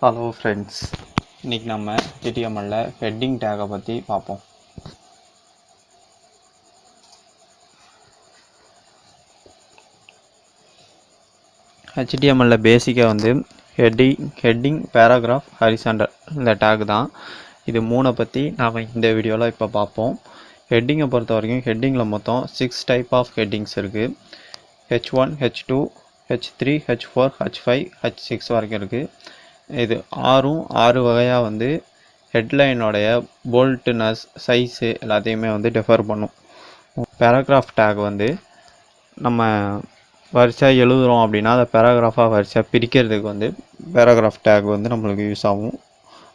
Hello friends, இன்றைக்கி நம்ம HTML heading டேகை பற்றி பார்ப்போம். HTML பேசிக்காக ஹெட்டிங் பேராகிராஃப் ஹரிசாண்டல் இந்த டேக் தான். இது மூணை பற்றி நாம் இந்த வீடியோவில் இப்போ பார்ப்போம். ஹெட்டிங்கை பொறுத்த வரைக்கும் ஹெட்டிங்கில் மொத்தம் 6 டைப் ஆஃப் ஹெட்டிங்ஸ் இருக்குது. H1, H2, H3, H4, H5, H6 வரைக்கும் இருக்குது. இது ஆறு வகையாக ஹெட்லைனோடைய போல்ட்னஸ், சைஸு எல்லாத்தையுமே டிஃபர் பண்ணும். பேராகிராஃப் டேக் நம்ம வரிசையாக எழுதுகிறோம் அப்படின்னா அதை பேராகிராஃபாக வரிசையாக பிரிக்கிறதுக்கு பேராகிராஃப் டேக் நம்மளுக்கு யூஸ் ஆகும்.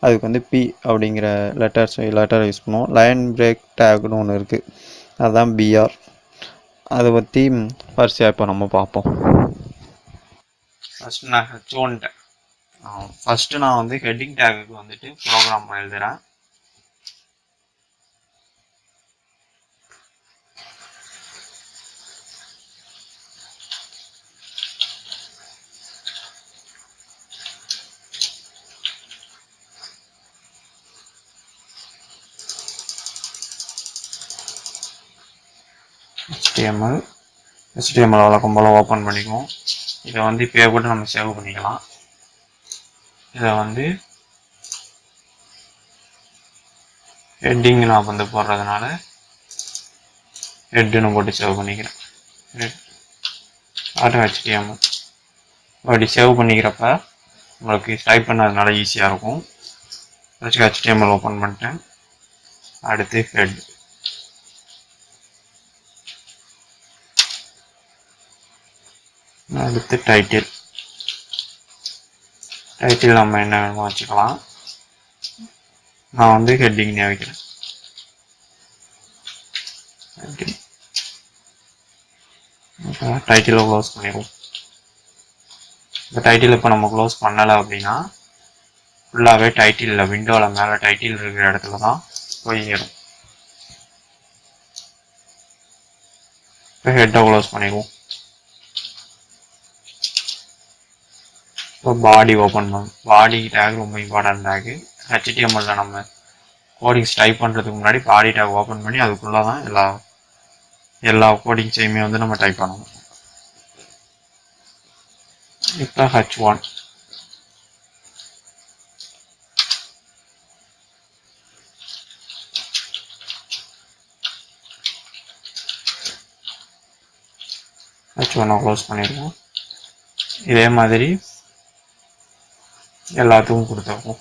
அதுக்கு பி அப்படிங்கிற லெட்டர் யூஸ் பண்ணுவோம். லைன் பிரேக் டேக்னு ஒன்று இருக்குது, அதுதான் பிஆர். அதை பற்றி வரிசையாக இப்போ நம்ம பார்ப்போம். ஃபஸ்ட்டு நான் ஹெட்டிங் டேகுக்கு ப்ரோக்ராம் எழுதுகிறேன். HTML வழக்கம் போல் ஓப்பன் பண்ணிக்குவோம். இதை இப்போயே போட்டு நம்ம சேவ் பண்ணிக்கலாம். இதை ஹெட்டிங் நான் போடுறதுனால ஹெட்டுன்னு போட்டு சேவ் பண்ணிக்கிறேன். HTML அப்படி சேவ் பண்ணிக்கிறப்ப உங்களுக்கு டைப் பண்ணதுனால ஈஸியாக இருக்கும். HTML ஓப்பன் பண்ணிட்டேன். அடுத்து ஹெட், அடுத்து டைட்டில் நம்ம என்ன வேணுமோ வச்சுக்கலாம். நான் ஹெட்டிங்னே வைக்கிறேன். டைட்டிலை க்ளோஸ் பண்ணிடுவோம். இந்த டைட்டில் இப்போ நம்ம க்ளோஸ் பண்ணலை அப்படின்னா ஃபுல்லாகவே டைட்டிலில் விண்டோவில் மேலே டைட்டில் இருக்கிற இடத்துல தான் போய் ஏறும். இப்போ ஹெட்டை க்ளோஸ் பண்ணிடுவோம். இப்போ பாடி ஓப்பன் பண்ணும். பாடி டேக் ரொம்ப இம்பார்ட்டன்ட் டேக்கு. HTML நம்ம கோடிங்ஸ் டைப் பண்ணுறதுக்கு முன்னாடி பாடி டேக் ஓப்பன் பண்ணி அதுக்குள்ளே தான் எல்லா கோடிங்ஸையுமே நம்ம டைப் பண்ணணும். இப்போ H1 க்ளோஸ் பண்ணிடுவோம். இதே மாதிரி எல்லாத்துக்கும் கொடுத்துருக்கோம்.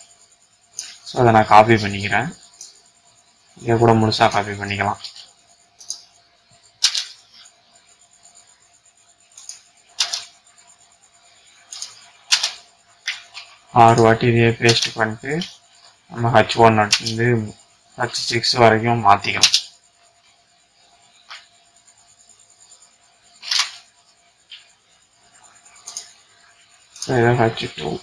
ஸோ அதை நான் காப்பி பண்ணிக்கிறேன். இதை கூட முழுசாக காப்பி பண்ணிக்கலாம். ஆறு வாட்டி இதே பேஸ்ட் பண்ணிட்டு நம்ம H1 H6 வரைக்கும் மாற்றிக்கலாம். இதை H2,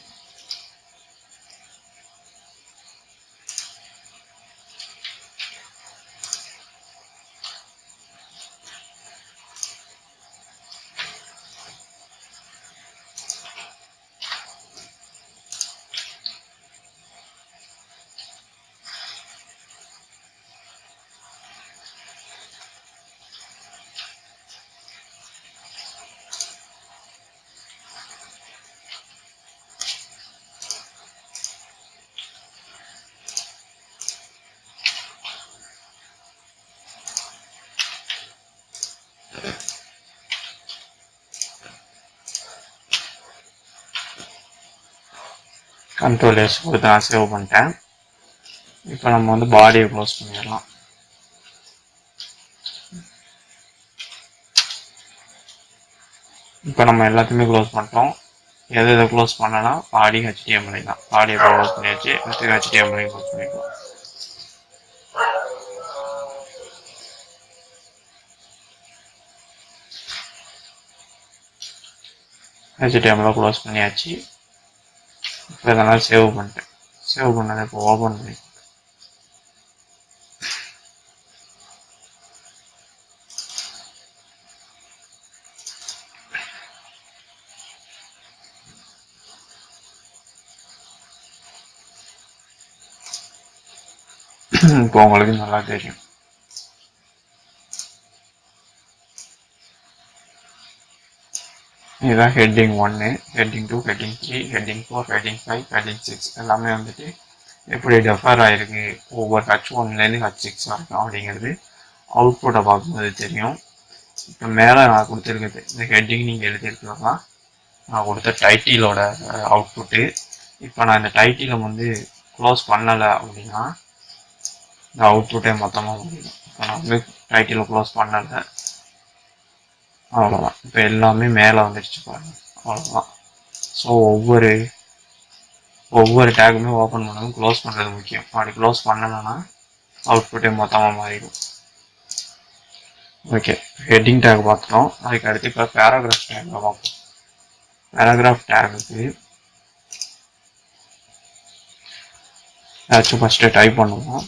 Ctrl S கொடுத்து நான் சேவ் பண்ணிட்டேன். இப்போ நம்ம பாடியை க்ளோஸ் பண்ணிடலாம். இப்போ நம்ம எல்லாத்தையுமே க்ளோஸ் பண்ணிட்டோம். எதை க்ளோஸ் பண்ணனா பாடி HTML தான். பாடியை க்ளோஸ் பண்ணியாச்சு. HTML க்ளோஸ் பண்ணிக்கலாம். HTML க்ளோஸ் பண்ணியாச்சு. இப்போ இதெல்லாம் சேவ் பண்ணிட்டேன். சேவ் பண்ணதை இப்போ ஓப்பன் பண்ணி இப்போ உங்களுக்கு நல்லா தெரியும். இதுதான் heading 1, heading 2, heading 3, heading 4, heading 5, heading 6 எல்லாமே வந்துட்டு எப்படி டெஃபர் ஆகிருக்கு ஒவ்வொரு H1லேருந்து H6 வரைக்கும் அப்படிங்கிறது அவுட்புட்டை பார்க்கும்போது தெரியும். இப்போ மேலே நான் கொடுத்துருக்குது இந்த ஹெட்டிங் நீங்கள் எழுதியிருக்கிறதா நான் கொடுத்த டைட்டிலோட அவுட்புட்டு. இப்போ நான் இந்த டைட்டிலை வந்து க்ளோஸ் பண்ணலை அப்படின்னா இந்த அவுட்புட்டே மொத்தமாக முடியும். இப்போ நான் வந்து டைட்டிலை க்ளோஸ் பண்ணலை, அவ்வளோதான். இப்போ எல்லாமே மேலே வந்துடுச்சு பாருங்க, அவ்வளோதான். ஸோ ஒவ்வொரு டேக்குமே ஓப்பன் பண்ணதும் க்ளோஸ் பண்ணுறது முக்கியம். அப்படி க்ளோஸ் பண்ணலைன்னா அவுட்புட்டே மொத்தமாக மாறிடும். ஓகே, ஹெட்டிங் டேக் பார்த்துட்டோம். அதுக்கு அடுத்து இப்போ பேராகிராஃப் டேக்கில் பார்ப்போம். பேராகிராஃப் டேக்குக்கு ஏதாச்சும் ஃபஸ்ட்டு டைப் பண்ணுவோம்.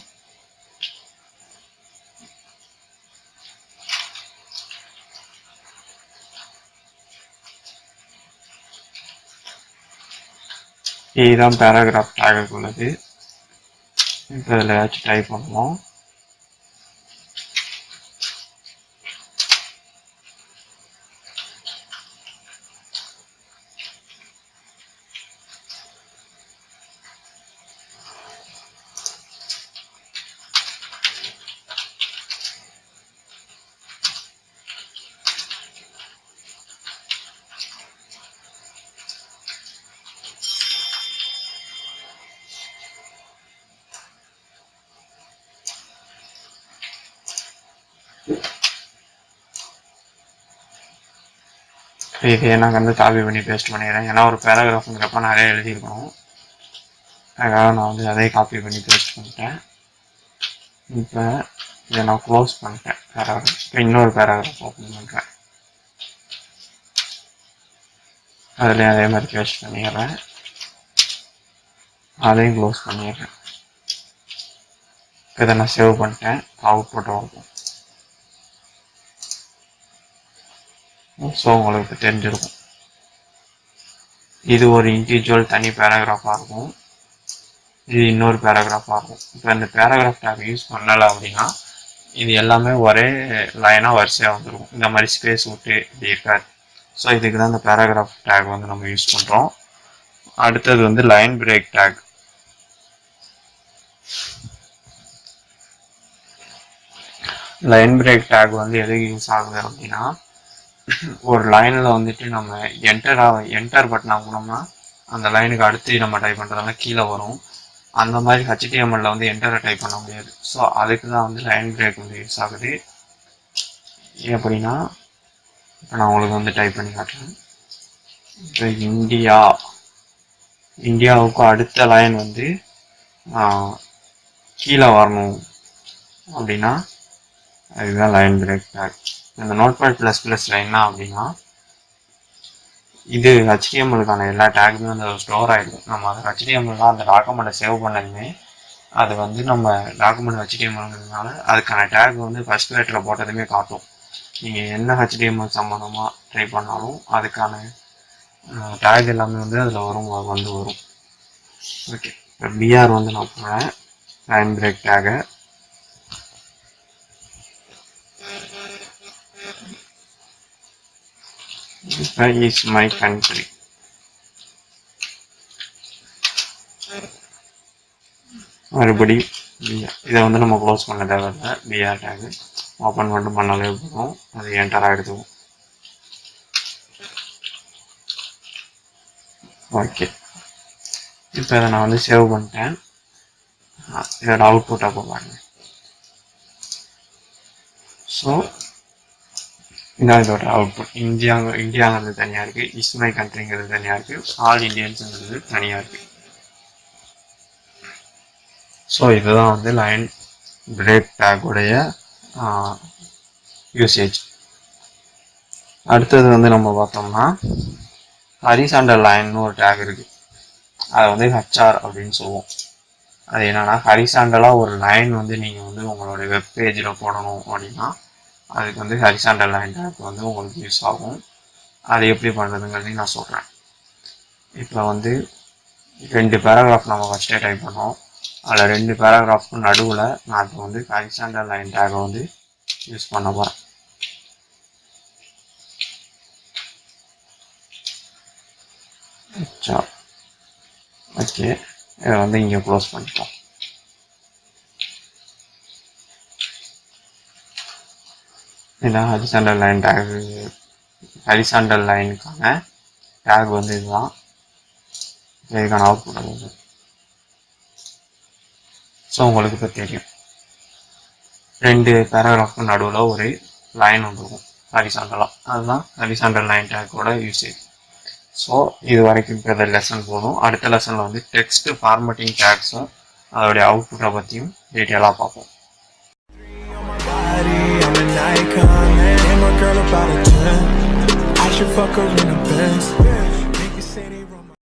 இதுதான் பேராகிராஃப் டேக்குக்கு உள்ளது. இப்போ இதில் ஏதாச்சும் டைப் பண்ணுவோம். இதையே நான் வந்து காப்பி பண்ணி பேஸ்ட் பண்ணிடுறேன். ஏன்னா ஒரு பேராகிராஃப்ங்கிறப்ப நிறைய எழுதியிருக்கணும், அதுக்காக நான் வந்து அதே காப்பி பண்ணி பேஸ்ட் பண்ணிட்டேன். இப்போ இதை நான் க்ளோஸ் பண்ணிட்டேன் பேராகிராஃப். இப்போ இன்னொரு பேராகிராஃப் ஓப்பன் பண்ணுறேன், அதுலேயும் அதே மாதிரி பேஸ்ட் பண்ணிடுறேன், அதையும் க்ளோஸ் பண்ணிடுறேன். இதை நான் சேவ் பண்ணிட்டேன். அவுட்புட் ஆகும். ஸோ உங்களுக்கு தெரிஞ்சிருக்கும் இது ஒரு இண்டிவிஜுவல் தனி பேராகிராஃபாக இருக்கும், இது இன்னொரு பேராகிராஃபாக இருக்கும். இப்போ இந்த பேராகிராஃப் டேக் யூஸ் பண்ணலை அப்படின்னா இது எல்லாமே ஒரே லைனாக வரிசையாக வந்துடும். இந்த மாதிரி ஸ்பேஸ் விட்டு இப்படி இருக்காது. ஸோ இதுக்கு தான் இந்த பேராகிராஃப் டேக் வந்து நம்ம யூஸ் பண்ணுறோம். அடுத்தது வந்து line break take. Line break take வந்து எதுக்கு யூஸ் ஆகுது அப்படின்னா ஒரு லைனில் வந்துட்டு நம்ம என்டர் பட்டன் ஆகணும்னா அந்த லைனுக்கு அடுத்து நம்ம டைப் பண்ணுறதெல்லாம் கீழே வரும். அந்த மாதிரி HTML வந்து என்டரை டைப் பண்ண முடியாது. ஸோ அதுக்கு தான் வந்து லைன் பிரேக் வந்து யூஸ் ஆகுது. எப்படின்னா இப்போ நான் உங்களுக்கு வந்து டைப் பண்ணி காட்டுறேன். இப்போ இந்தியாவுக்கு அடுத்த லைன் வந்து கீழே வரணும் அப்படின்னா அதுதான் லைன் பிரேக் டேக். இந்த நோட்பேட்++ என்ன அப்படின்னா இது HTML-க்கான எல்லா டேக்குமே வந்து ஸ்டோர் ஆகிடும். நம்ம அதை HTML அந்த டாக்குமெண்ட்டை சேவ் பண்ணதுமே அது வந்து நம்ம டாக்குமெண்ட் HTML-ங்கிறதுனால அதுக்கான டேக் வந்து ஃபர்ஸ்ட் லெட்டரில் போட்டதுமே காட்டும். நீங்கள் என்ன HTML சம்மந்தமாக ட்ரை பண்ணாலும் அதுக்கான டேக் எல்லாமே வந்து அதில் வரும். ஓகே, இப்போ பிஆர் வந்து நான் போகிறேன் லைன் பிரேக் டேகை. இப்போ இஸ் மை கண்ட்ரி. மறுபடி இதை வந்து நம்ம க்ளோஸ் பண்ண தேவையில்லை. பிஆர் டேகு ஓப்பன் மட்டும் பண்ணாலே போதும், அது என்டராக எடுத்துக்கும். ஓகே, இப்போ இதை நான் வந்து சேவ் பண்ணிட்டேன். இதோட அவுட்புட் அப்போ பாருங்க. ஸோ இதான் இதோட அவுட்புட். இந்தியாங்கிறது தனியாக இருக்குது, இஸ் மை கண்ட்ரிங்கிறது தனியாக இருக்குது, ஆல் இண்டியன்ஸுங்கிறது தனியாக இருக்குது. ஸோ இதுதான் வந்து லைன் பிரேக் டேக்குடைய யூசேஜ். அடுத்தது வந்து நம்ம பார்த்தோம்னா ஹரிசாண்டல் லைன்னு ஒரு டேக் இருக்குது. அதை வந்து HR அப்படின்னு சொல்லுவோம். அது என்னன்னா ஹரிசாண்டலாக ஒரு லைன் வந்து நீங்கள் வந்து உங்களோட வெப் பேஜில் போடணும் அப்படின்னா அதுக்கு வந்து ஹரிசாண்டல் லைன் டேக் வந்து உங்களுக்கு யூஸ் ஆகும். அது எப்படி பண்ணுறதுங்கிறதையும் நான் சொல்கிறேன். இப்போ வந்து 2 பேராகிராஃப் நம்ம ஃபஸ்ட்டே டைப் பண்ணோம். அதில் 2 பேராகிராஃப்க்கு நடுவில் நான் இப்போ வந்து ஹரிசாண்டல் லைன் டேகை வந்து யூஸ் பண்ண போகிறேன். ஓகே, இதை வந்து இங்கே க்ளோஸ் பண்ணிப்போம். இதான் ஹரிசாண்டல் லைன் டேக். ஹரிசாண்டல் லைனுக்கான டேக் வந்து இதுதான். இதுக்கான அவுட்புட் வந்து ஸோ உங்களுக்கு இப்போ தெரியும் 2 பேராகிராஃப்க்கு நடுவில் ஒரு லைன் வந்துருக்கும் ஹரிசாண்டலாக. அதுதான் ஹரிசாண்டல் லைன் டேக்கோட யூசேஜ். ஸோ இது வரைக்கும் இருக்கிற லெசன் போதும். அடுத்த லெசனில் வந்து டெக்ஸ்ட் ஃபார்மேட்டிங் டேக்ஸும் அதோடைய அவுட்புட்டை பற்றியும் டீட்டெயிலாக பார்ப்போம். I'm an icon, and my girl about a 10. I should fuck her in the Benz.